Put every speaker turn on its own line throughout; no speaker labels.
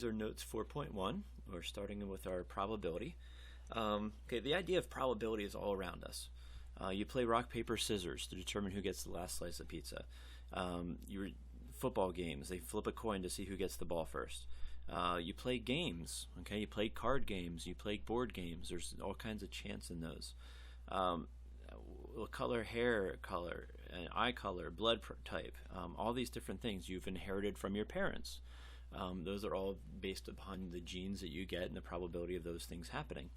Are notes 4.1. We're starting with our probability. Okay, the idea of probability is all around us. You play rock, paper, scissors to determine who gets the last slice of pizza. Your football games, they flip a coin to see who gets the ball first. You play games, okay? You play card games, you play board games. There's all kinds of chance in those. Color, hair color, eye color, blood type, all these different things you've inherited from your parents. Those are all based upon the genes that you get and the probability of those things happening.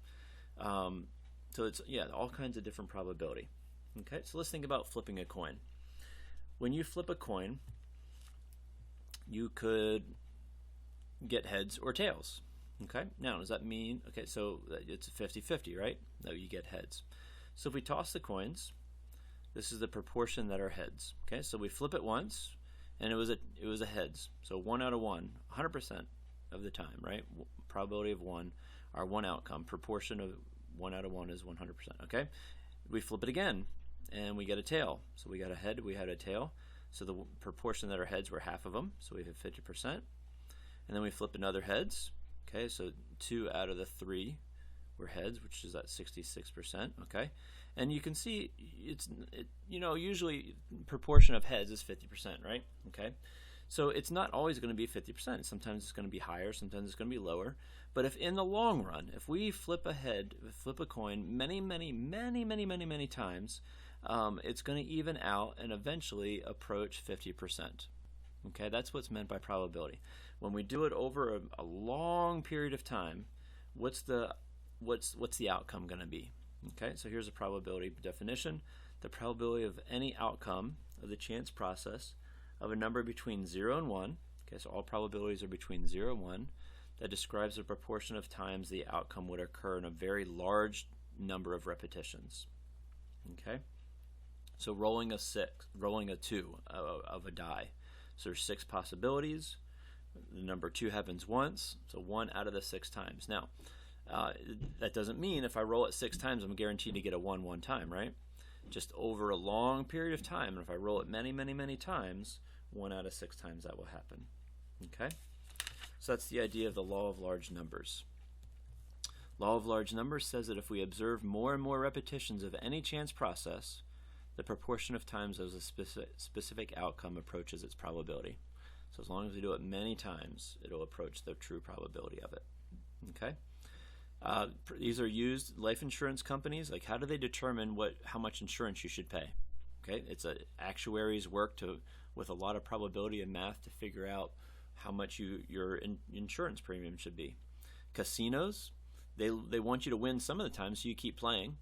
So it's, all kinds of different probability. Okay, so let's think about flipping a coin. When you flip a coin, you could get heads or tails. Okay, now does that mean, so it's 50-50, right? That you get heads. So if we toss the coins, this is the proportion that are heads. Okay, so we flip it once, and it was a heads. So 1 out of 1, 100% of the time, right? Probability of 1, our one outcome. Proportion of 1 out of 1 is 100%. Okay, we flip it again, and we get a tail. So we got a head, we had a tail. So the proportion that are heads were half of them. So we have 50%. And then we flip another heads. Okay, so 2 out of the 3 were heads, which is at 66%. Okay, and you can see usually proportion of heads is 50%, right? Okay, so it's not always going to be 50%. Sometimes it's going to be higher, sometimes it's going to be lower. But if in the long run, if we flip a coin many times, it's going to even out and eventually approach 50%. Okay, that's what's meant by probability. When we do it over a long period of time, what's the outcome going to be? Okay, so here's a probability definition. The probability of any outcome of the chance process of a number between 0 and 1. Okay, so all probabilities are between 0 and 1. That describes the proportion of times the outcome would occur in a very large number of repetitions. Okay, so rolling a 2 of a die. So there's 6 possibilities. The number 2 happens once, so 1 out of the 6 times. Now, that doesn't mean if I roll it 6 times, I'm guaranteed to get a 1 one time, right? Just over a long period of time, and if I roll it many times, 1 out of 6 times that will happen. Okay? So that's the idea of the law of large numbers. Law of large numbers says that if we observe more and more repetitions of any chance process, the proportion of times as a specific outcome approaches its probability. So as long as we do it many times, it'll approach the true probability of it. Okay? These are used, life insurance companies, like how do they determine how much insurance you should pay? Okay, it's actuaries work with a lot of probability and math to figure out how much your insurance premium should be. Casinos, they want you to win some of the time, so you keep playing,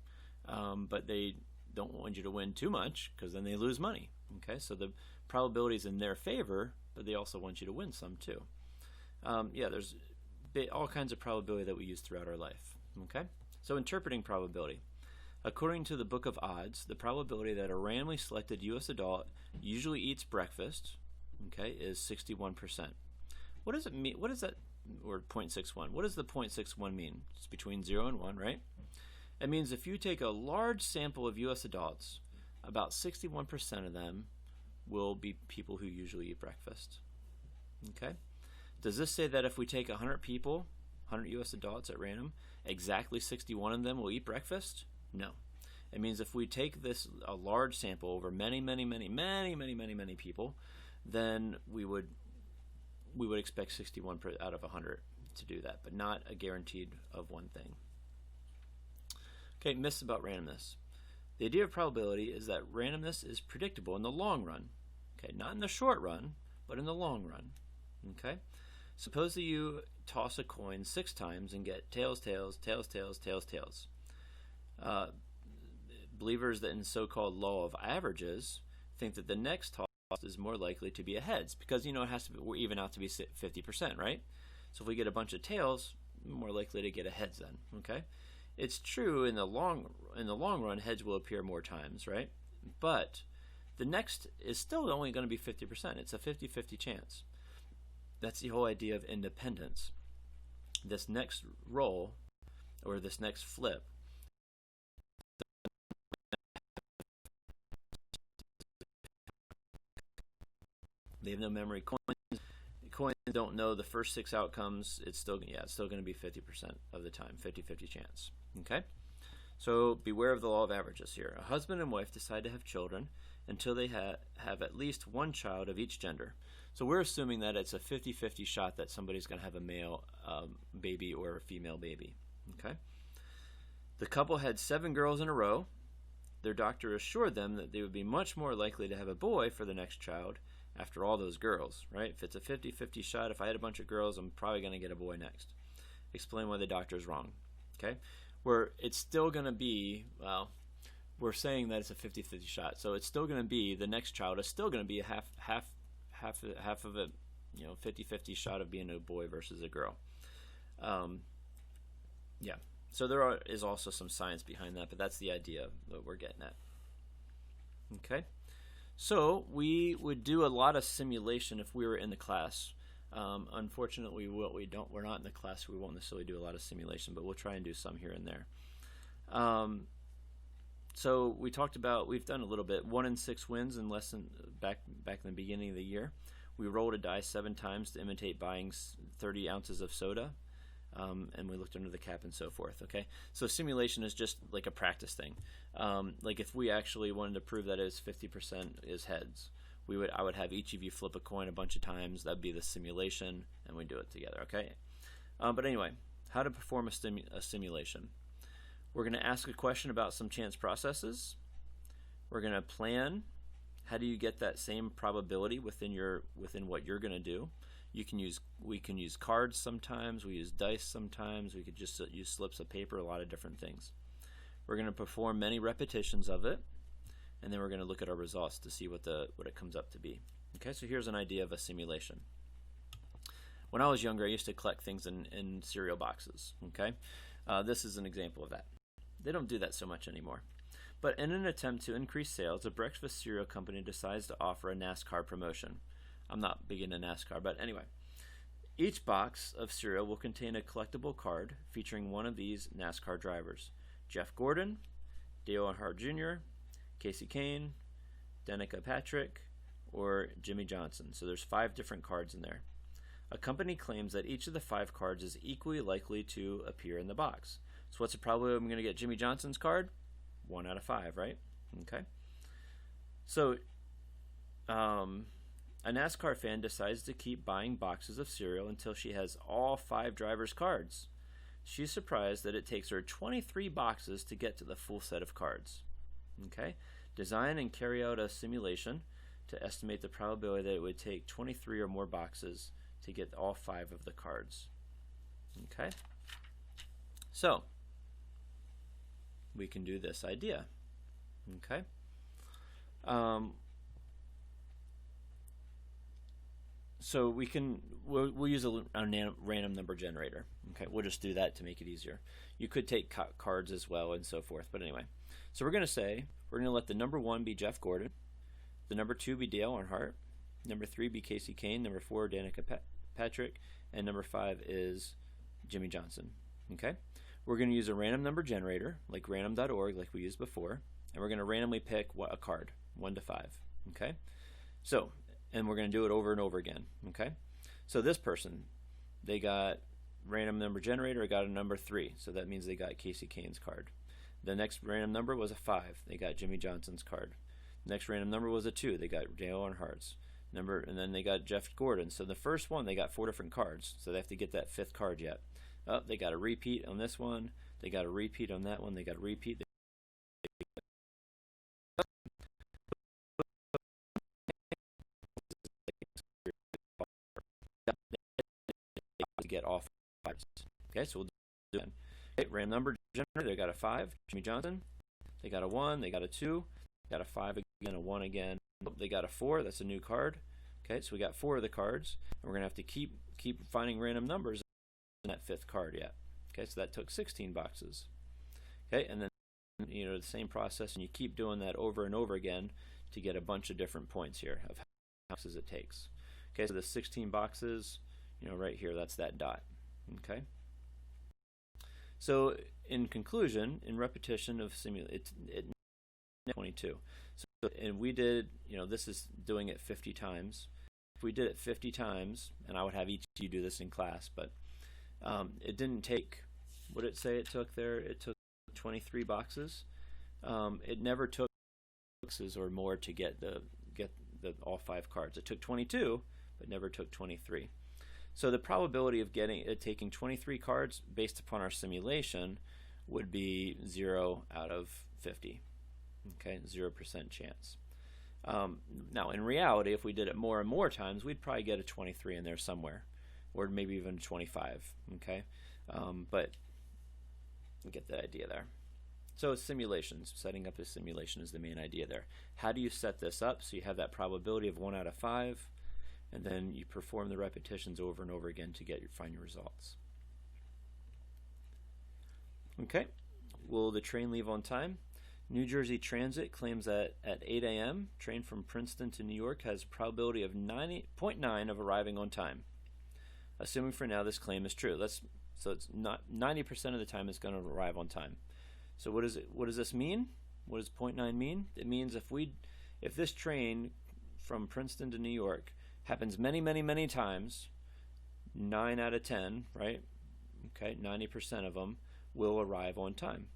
but they don't want you to win too much because then they lose money. Okay, so the probability is in their favor, but they also want you to win some too. There's all kinds of probability that we use throughout our life. Okay, so interpreting probability. According to the Book of Odds, the probability that a randomly selected U.S. adult usually eats breakfast, okay, is 61%. What does it mean? What is that? Or 0.61. What does the 0.61 mean? It's between 0 and 1, right? It means if you take a large sample of U.S. adults, about 61% of them will be people who usually eat breakfast. Okay? Does this say that if we take 100 people, 100 U.S. adults at random, exactly 61 of them will eat breakfast? No. It means if we take a large sample over many people, then we would expect 61 out of 100 to do that, but not a guaranteed of one thing. Okay, myths about randomness. The idea of probability is that randomness is predictable in the long run. Okay, not in the short run, but in the long run. Okay? Suppose that you toss a coin 6 times and get tails. Believers that in so-called law of averages think that the next toss is more likely to be a heads because it has to even out to be 50%, right? So if we get a bunch of tails, more likely to get a heads then. Okay? It's true in the long run, heads will appear more times, right? But the next is still only going to be 50%. It's a 50-50 chance. That's the whole idea of independence. This next roll, or this next flip, they have no memory. coins don't know the first 6 outcomes, it's still going to be 50% of the time, 50-50 chance. Okay? So beware of the law of averages here. A husband and wife decide to have children until they have at least one child of each gender. So we're assuming that it's a 50-50 shot that somebody's going to have a male baby or a female baby. Okay? The couple had 7 girls in a row. Their doctor assured them that they would be much more likely to have a boy for the next child after all those girls, right? If it's a 50-50 shot, if I had a bunch of girls, I'm probably going to get a boy next. Explain why the doctor is wrong. Okay? Where it's still going to be, well, we're saying that it's a 50-50 shot, so it's still going to be, the next child is still going to be a half of a 50-50 shot of being a boy versus a girl. Yeah. So there is also some science behind that, but that's the idea that we're getting at. Okay? So we would do a lot of simulation if we were in the class. Unfortunately, we're not in the class, so we won't necessarily do a lot of simulation, but we'll try and do some here and there. So we talked about, we've done a little bit, 1 in 6 wins in back in the beginning of the year. We rolled a die 7 times to imitate buying 30 ounces of soda. And we looked under the cap and so forth. Okay, so simulation is just like a practice thing. Like if we actually wanted to prove that it's 50% is heads, I would have each of you flip a coin a bunch of times. That'd be the simulation, and we do it together. Okay, but anyway, how to perform a simulation? We're going to ask a question about some chance processes. We're going to plan. How do you get that same probability within what you're going to do? We can use cards sometimes, we use dice sometimes, we could just use slips of paper, a lot of different things. We're going to perform many repetitions of it, and then we're going to look at our results to see what it comes up to be. Okay, so here's an idea of a simulation. When I was younger, I used to collect things in cereal boxes. Okay, this is an example of that. They don't do that so much anymore. But in an attempt to increase sales, a breakfast cereal company decides to offer a NASCAR promotion. I'm not big into NASCAR, but anyway. Each box of cereal will contain a collectible card featuring one of these NASCAR drivers: Jeff Gordon, Dale Earnhardt Jr., Kasey Kahne, Danica Patrick, or Jimmie Johnson. So there's 5 different cards in there. A company claims that each of the 5 cards is equally likely to appear in the box. So what's the probability I'm going to get Jimmie Johnson's card? 1 out of 5, right? Okay. So, a NASCAR fan decides to keep buying boxes of cereal until she has all 5 drivers' cards. She's surprised that it takes her 23 boxes to get to the full set of cards. Okay? Design and carry out a simulation to estimate the probability that it would take 23 or more boxes to get all 5 of the cards. Okay? So, we can do this idea. Okay? So we'll use a random number generator. Okay, we'll just do that to make it easier. You could take cards as well and so forth, but anyway. So we're going to let the number 1 be Jeff Gordon, the number 2 be Dale Earnhardt, number 3 be Kasey Kahne, number 4 Danica Patrick, and number 5 is Jimmie Johnson. Okay, we're going to use a random number generator like random.org, like we used before, and we're going to randomly pick a card, 1 to 5. Okay, so. And we're going to do it over and over again. Okay, so this person, they got random number generator, got a number 3, so that means they got Kasey Kahne's card. The next random number was a 5, they got Jimmie Johnson's card. The next random number was a 2, they got Dale Earnhardt's number, and then they got Jeff Gordon. So the first one, they got 4 different cards, so they have to get that 5th card yet. Oh, they got a repeat on this one, they got a repeat on that one, they got a repeat. Get off. Okay, so we'll do it. Okay, random number generator, they got a 5, Jimmie Johnson. They got a 1, they got a 2, got a 5 again, a 1 again. They got a 4, that's a new card. Okay, so we got 4 of the cards, and we're gonna have to keep finding random numbers in that 5th card yet. Okay, so that took 16 boxes. Okay, and then the same process, and you keep doing that over and over again to get a bunch of different points here of how many boxes it takes. Okay, so the 16 boxes. Right here, that's that dot. Okay. So, in conclusion, in repetition of it 22. So, and we did, this is doing it 50 times. If we did it 50 times, and I would have each of you do this in class, but it didn't take, what did it say it took there? It took 23 boxes. It never took boxes or more to get the all 5 cards. It took 22, but never took 23. So the probability of taking 23 cards based upon our simulation would be 0 out of 50. Okay, 0% chance. Now, in reality, if we did it more and more times, we'd probably get a 23 in there somewhere, or maybe even a 25. Okay, but you get the idea there. So simulations, setting up a simulation is the main idea there. How do you set this up? So you have that probability of 1 out of 5, and then you perform the repetitions over and over again to find your results. Okay, will the train leave on time? New Jersey Transit claims that at 8 a.m., train from Princeton to New York has probability of 90.9 of arriving on time. Assuming for now this claim is true. So it's not 90% of the time it's going to arrive on time. So what does this mean? What does 0.9 mean? It means if this train from Princeton to New York happens many times, 9 out of 10, right? Okay, 90% of them will arrive on time.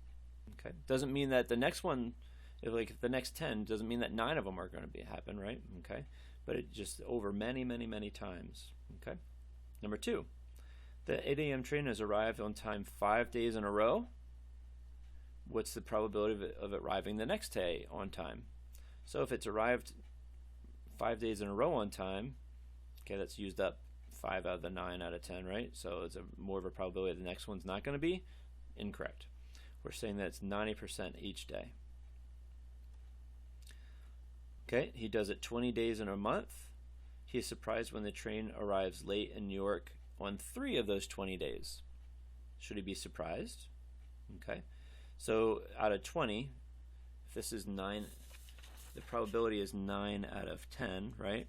Okay, doesn't mean that the next one, if the next 10, doesn't mean that 9 of them are going to happen, right? Okay, but it just over many times. Okay, number 2, the 8 a.m. train has arrived on time 5 days in a row. What's the probability of it arriving the next day on time? So if it's arrived 5 days in a row on time, okay, that's used up 5 out of the 9 out of 10, right? So it's more of a probability the next one's not going to be. Incorrect. We're saying that it's 90% each day. Okay, he does it 20 days in a month. He is surprised when the train arrives late in New York on 3 of those 20 days. Should he be surprised? Okay, so out of 20, if this is 9, the probability is 9 out of 10, right?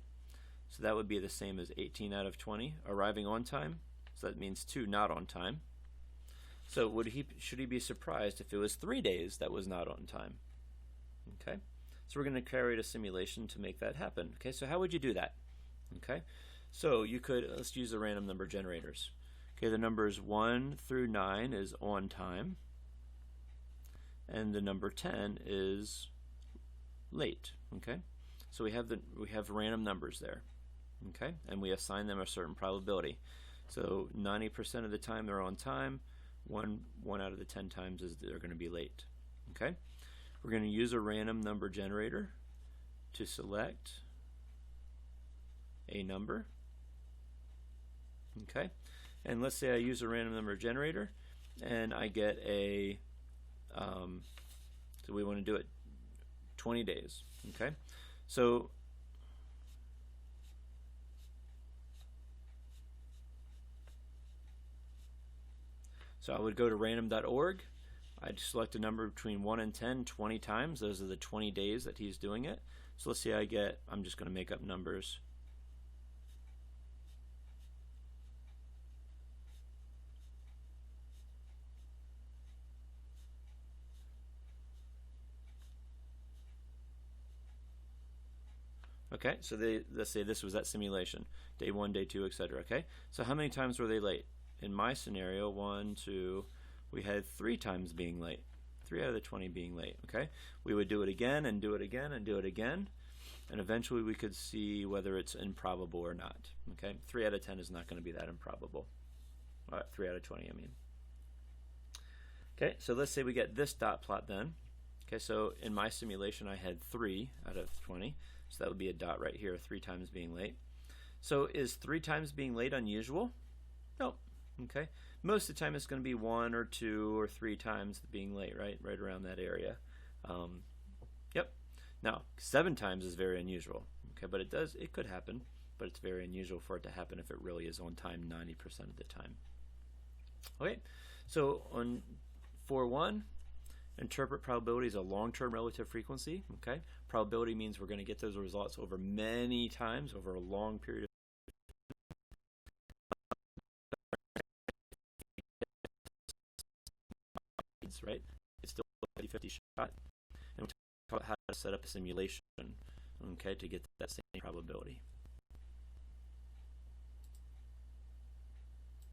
So that would be the same as 18 out of 20 arriving on time. So that means 2 not on time. So should he be surprised if it was 3 days that was not on time? Okay, so we're going to carry out a simulation to make that happen. Okay, so how would you do that? Okay, so let's use the random number generators. Okay, the numbers 1 through 9 is on time, and the number 10 is late. Okay, so we have random numbers there. Okay, and we assign them a certain probability. So 90% of the time they're on time. One out of the 10 times is they're going to be late. Okay, we're going to use a random number generator to select a number. Okay, and let's say I use a random number generator and I get a so we want to do it 20 days. Okay, so I would go to random.org. I'd select a number between 1 and 10 20 times. Those are the 20 days that he's doing it. So let's say I'm just going to make up numbers. Okay, so let's say this was that simulation. Day 1, day 2, etc. Okay, so how many times were they late? In my scenario, 1, 2, we had 3 times being late. 3 out of the 20 being late. Okay, we would do it again and do it again and do it again, and eventually we could see whether it's improbable or not. Okay, 3 out of 10 is not going to be that improbable. 3 out of 20, I mean. Okay, so let's say we get this dot plot then. Okay, so in my simulation I had 3 out of 20, so that would be a dot right here, 3 times being late. So is 3 times being late unusual? No. Okay, most of the time it's going to be 1 or 2 or 3 times being late, right around that area. Yep. Now 7 times is very unusual. Okay, but it could happen, but it's very unusual for it to happen if it really is on time 90% of the time. Okay, so on 4.1, interpret probability as a long-term relative frequency. Okay, probability means we're going to get those results over many times over a long period of right? It's still a 50-50 shot. And we'll talk about how to set up a simulation, okay, to get that same probability.